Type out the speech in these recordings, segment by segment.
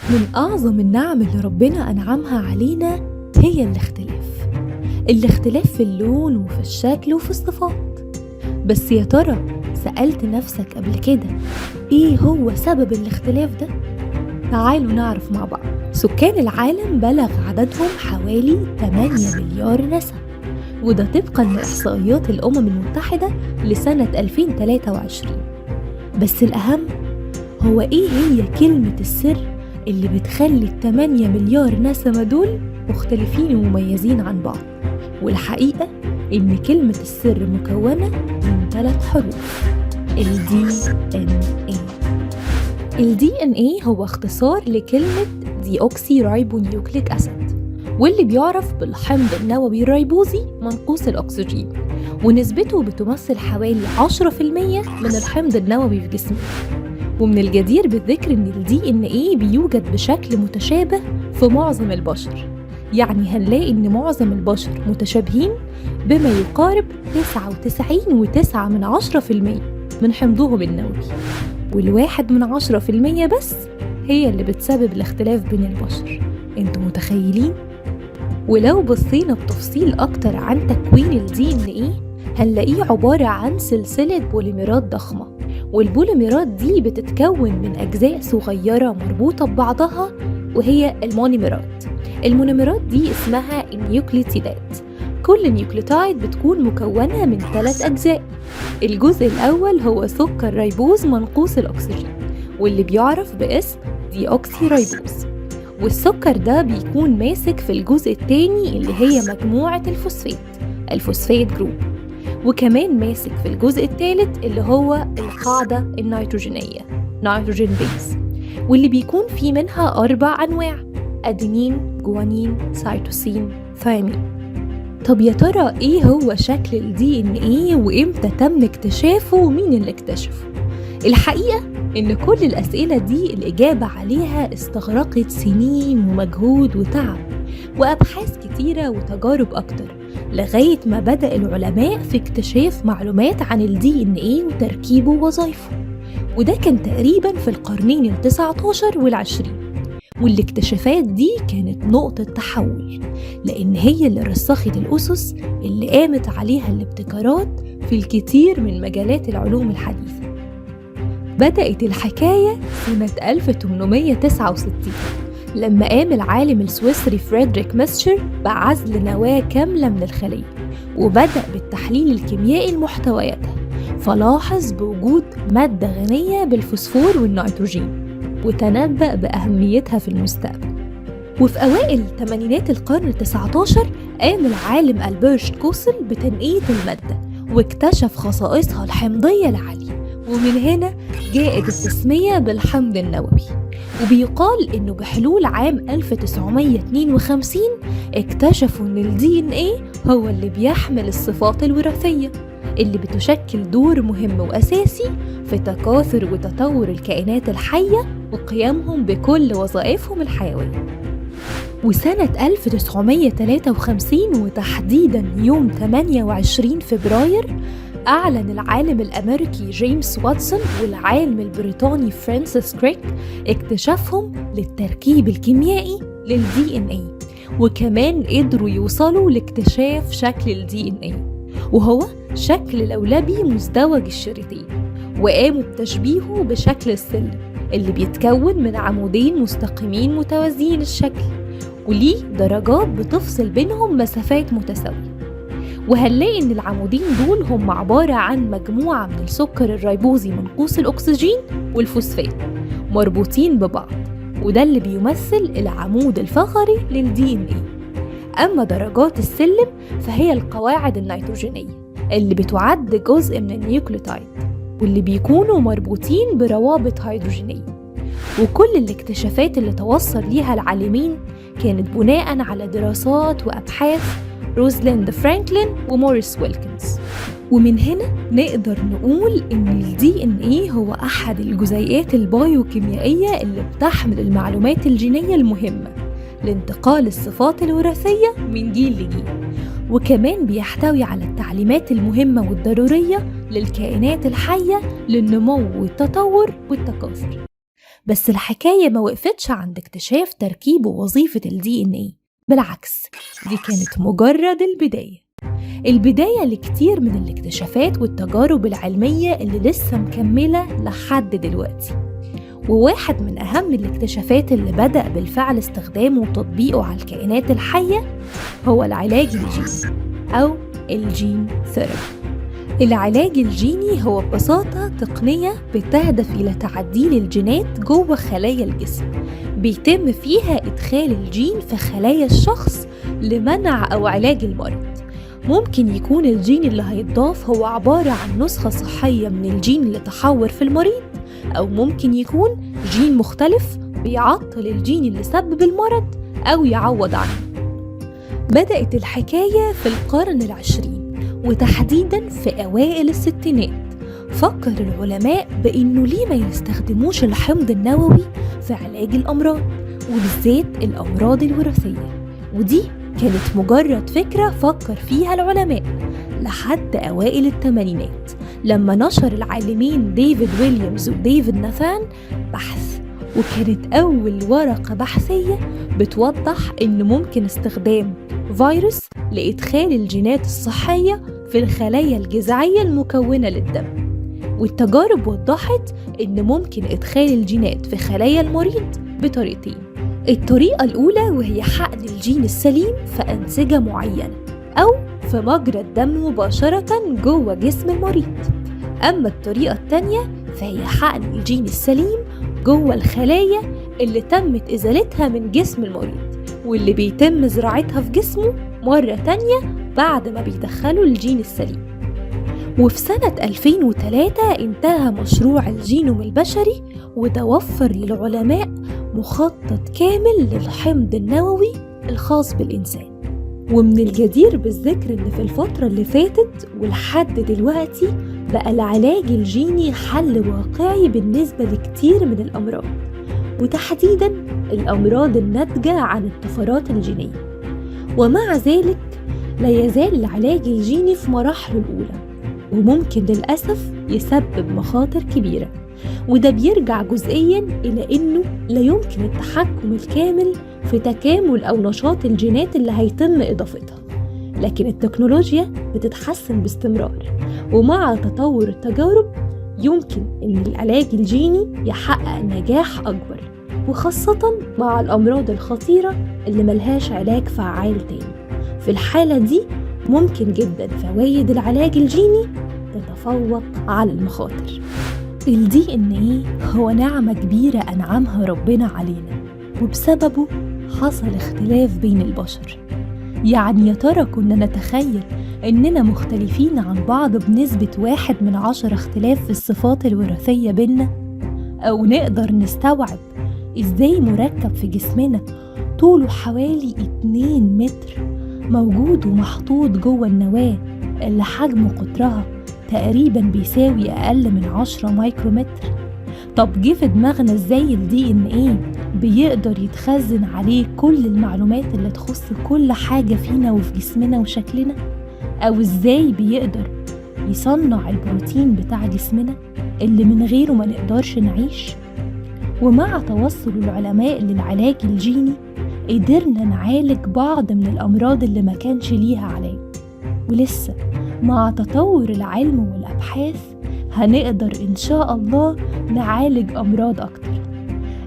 من أعظم النعم اللي ربنا أنعمها علينا هي الاختلاف في اللون وفي الشكل وفي الصفات. بس يا ترى سألت نفسك قبل كده إيه هو سبب الاختلاف ده؟ تعالوا نعرف مع بعض. سكان العالم بلغ عددهم حوالي 8 مليار نسمة، وده طبقا لإحصائيات الأمم المتحدة لسنة 2023. بس الأهم هو إيه هي كلمة السر اللي بتخلي 8 مليار نسمة دول مختلفين ومميزين عن بعض؟ والحقيقة إن كلمة السر مكونة من 3 حروف: ال DNA. ال DNA هو اختصار لكلمة ديوكسيرايبونيوكليك أسيد، واللي بيعرف بالحمض النووي الريبوزي منقوص الأكسجين، ونسبته بتمثل حوالي 10% من الحمض النووي في جسمنا. ومن الجدير بالذكر إن ال DNA بيوجد بشكل متشابه في معظم البشر، يعني هنلاقي إن معظم البشر متشابهين بما يقارب 99.9% من حمضهم النووي، وال1% بس هي اللي بتسبب الاختلاف بين البشر. انتوا متخيلين؟ ولو بصينا بتفصيل أكتر عن تكوين ال DNA هنلاقيه عبارة عن سلسلة بوليمرات ضخمة، والبوليمرات دي بتتكون من أجزاء صغيرة مربوطة ببعضها وهي المونومرات دي اسمها النيوكليتيدات. كل نيوكليتايد بتكون مكونة من 3 أجزاء. الجزء الأول هو سكر ريبوز منقوص الأكسجين، واللي بيعرف باسم ديوكسيرايبوز، والسكر ده بيكون ماسك في الجزء الثاني اللي هي مجموعة الفوسفات جروب، وكمان ماسك في الجزء الثالث اللي هو القاعدة النيتروجينية نيتروجين بيز، واللي بيكون فيه منها 4 أنواع: أدينين، جوانين، سيتوسين، ثيامين. طب يا ترى إيه هو شكل ال DNA وإمتى تم اكتشافه ومين اللي اكتشفه؟ الحقيقة إن كل الأسئلة دي الإجابة عليها استغرقت سنين ومجهود وتعب وأبحاث كتيرة وتجارب أكتر، لغاية ما بدأ العلماء في اكتشاف معلومات عن ال DNA وتركيبه ووظائفه، وده كان تقريباً في القرنين ال19 وال20. والاكتشافات دي كانت نقطة تحول، لأن هي اللي رسخت الأسس اللي قامت عليها الابتكارات في الكثير من مجالات العلوم الحديثة. بدأت الحكاية سنة 1869 لما قام العالم السويسري فريدريك ميسشر بعزل نواة كاملة من الخلية، وبدأ بالتحليل الكيميائي لمحتوياتها، فلاحظ بوجود مادة غنية بالفوسفور والنيتروجين، وتنبأ بأهميتها في المستقبل. وفي أوائل ثمانينات القرن ال19 قام العالم ألبرت كوسل بتنقية المادة واكتشف خصائصها الحمضية العالية، ومن هنا جاءت التسمية بالحمض النووي. وبيقال إنه بحلول عام 1952 اكتشفوا إن ال DNA هو اللي بيحمل الصفات الوراثية اللي بتشكل دور مهم وأساسي في تكاثر وتطور الكائنات الحية وقيامهم بكل وظائفهم الحيوية. وسنة 1953 وتحديداً يوم 28 فبراير أعلن العالم الأمريكي جيمس واتسون والعالم البريطاني فرانسيس كريك اكتشافهم للتركيب الكيميائي لل DNA، وكمان قدروا يوصلوا لاكتشاف شكل ال DNA، وهو شكل لولبي مزدوج الشريطين، وقاموا بتشبيهه بشكل السلم اللي بيتكون من عمودين مستقيمين متوازيين الشكل، وليه درجات بتفصل بينهم مسافات متساوية. وهنلاقي إن العمودين دول هم عبارة عن مجموعة من السكر الريبوزي منقوص الأكسجين والفوسفات مربوطين ببعض، وده اللي بيمثل العمود الفقري لل DNA. أما درجات السلم فهي القواعد النيتروجينية اللي بتعد جزء من النيوكليوتايد، واللي بيكونوا مربوطين بروابط هيدروجينية. وكل الاكتشافات اللي توصل ليها العالمين كانت بناء على دراسات وأبحاث روزاليند فرانكلين وموريس ويلكنز. ومن هنا نقدر نقول إن ال DNA هو أحد الجزيئات البايوكيميائية اللي بتحمل المعلومات الجينية المهمة لانتقال الصفات الوراثية من جيل لجيل، وكمان بيحتوي على التعليمات المهمة والضرورية للكائنات الحية للنمو والتطور والتكاثر. بس الحكاية ما وقفتش عند اكتشاف تركيب ووظيفة ال DNA، بالعكس دي كانت مجرد البداية لكتير من الاكتشافات والتجارب العلمية اللي لسه مكملة لحد دلوقتي. وواحد من أهم الاكتشافات اللي بدأ بالفعل استخدامه وتطبيقه على الكائنات الحية هو العلاج الجيني أو الجين ثيرابي. العلاج الجيني هو ببساطة تقنية بتهدف إلى تعديل الجينات جوه خلايا الجسم، بيتم فيها إدخال الجين في خلايا الشخص لمنع أو علاج المرض. ممكن يكون الجين اللي هيتضاف هو عبارة عن نسخة صحية من الجين اللي تحور في المريض، أو ممكن يكون جين مختلف بيعطل الجين اللي سبب المرض أو يعوض عنه. بدأت الحكاية في القرن العشرين، وتحديداً في أوائل الستينات. فكر العلماء بإنه ليه ما يستخدموش الحمض النووي في علاج الأمراض، وبالذات الأمراض الوراثية. ودي كانت مجرد فكرة فكر فيها العلماء لحد أوائل الثمانينات، لما نشر العالمين ديفيد ويليامز وديفيد ناثان بحث، وكانت أول ورقة بحثية بتوضح إن ممكن استخدام فيروس لإدخال الجينات الصحية في الخلايا الجذعية المكونة للدم. والتجارب وضحت إن ممكن إدخال الجينات في خلايا المريض بطريقتين. الطريقة الأولى وهي حقن الجين السليم في أنسجة معينة أو في مجرى الدم مباشرة جوه جسم المريض. أما الطريقة التانية فهي حقن الجين السليم جوه الخلايا اللي تمت إزالتها من جسم المريض، واللي بيتم زراعتها في جسمه مرة تانية بعد ما بيدخلوا الجين السليم. وفي سنة 2003 انتهى مشروع الجينوم البشري، وده وفر للعلماء مخطط كامل للحمض النووي الخاص بالإنسان. ومن الجدير بالذكر إن في الفترة اللي فاتت ولحد دلوقتي بقى العلاج الجيني حل واقعي بالنسبة لكتير من الأمراض، وتحديداً الأمراض الناتجة عن الطفرات الجينية. ومع ذلك لا يزال العلاج الجيني في مراحله الأولى، وممكن للأسف يسبب مخاطر كبيرة. وده بيرجع جزئياً إلى إنه لا يمكن التحكم الكامل في تكامل أو نشاط الجينات اللي هيتم إضافتها، لكن التكنولوجيا بتتحسن باستمرار، ومع تطور التجارب يمكن إن العلاج الجيني يحقق نجاح أكبر، وخاصة مع الأمراض الخطيرة اللي ملهاش علاج فعال تاني. في الحالة دي ممكن جدا فوائد العلاج الجيني تتفوق على المخاطر. ال DNA هو نعمة كبيرة أنعمها ربنا علينا، وبسببه حصل اختلاف بين البشر. يعني يا ترى كنا نتخيل إننا مختلفين عن بعض بنسبة 1/10 اختلاف في الصفات الوراثية بينا؟ أو نقدر نستوعب إزاي مركب في جسمنا طوله حوالي 2 متر موجود ومحطوط جوه النواة اللي حجم قطرها تقريبا بيساوي أقل من 10 مايكرومتر؟ طب جه في دماغنا إزاي ال DNA بيقدر يتخزن عليه كل المعلومات اللي تخص كل حاجة فينا وفي جسمنا وشكلنا؟ أو إزاي بيقدر يصنع البروتين بتاع جسمنا اللي من غيره ما نقدرش نعيش؟ ومع توصل العلماء للعلاج الجيني قدرنا نعالج بعض من الأمراض اللي ما كانش ليها علاج. ولسه مع تطور العلم والأبحاث هنقدر إن شاء الله نعالج أمراض أكتر.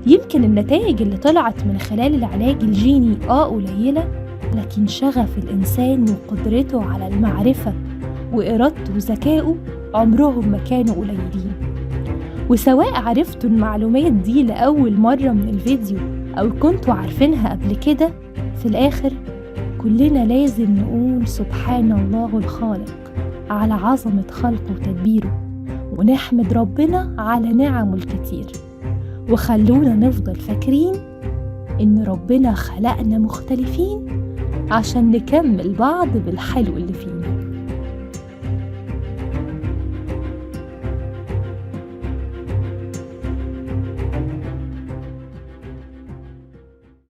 يمكن النتائج اللي طلعت من خلال العلاج الجيني قليلة، لكن شغف الإنسان وقدرته على المعرفة وإرادته وذكائه عمرهم ما كانوا قليلين. وسواء عرفتوا المعلومات دي لأول مرة من الفيديو أو كنتوا عارفينها قبل كده، في الآخر كلنا لازم نقول سبحان الله الخالق على عظمة خلقه وتدبيره، ونحمد ربنا على نعمه الكتير. وخلونا نفضل فاكرين إن ربنا خلقنا مختلفين عشان نكمل بعض بالحلو اللي فيه.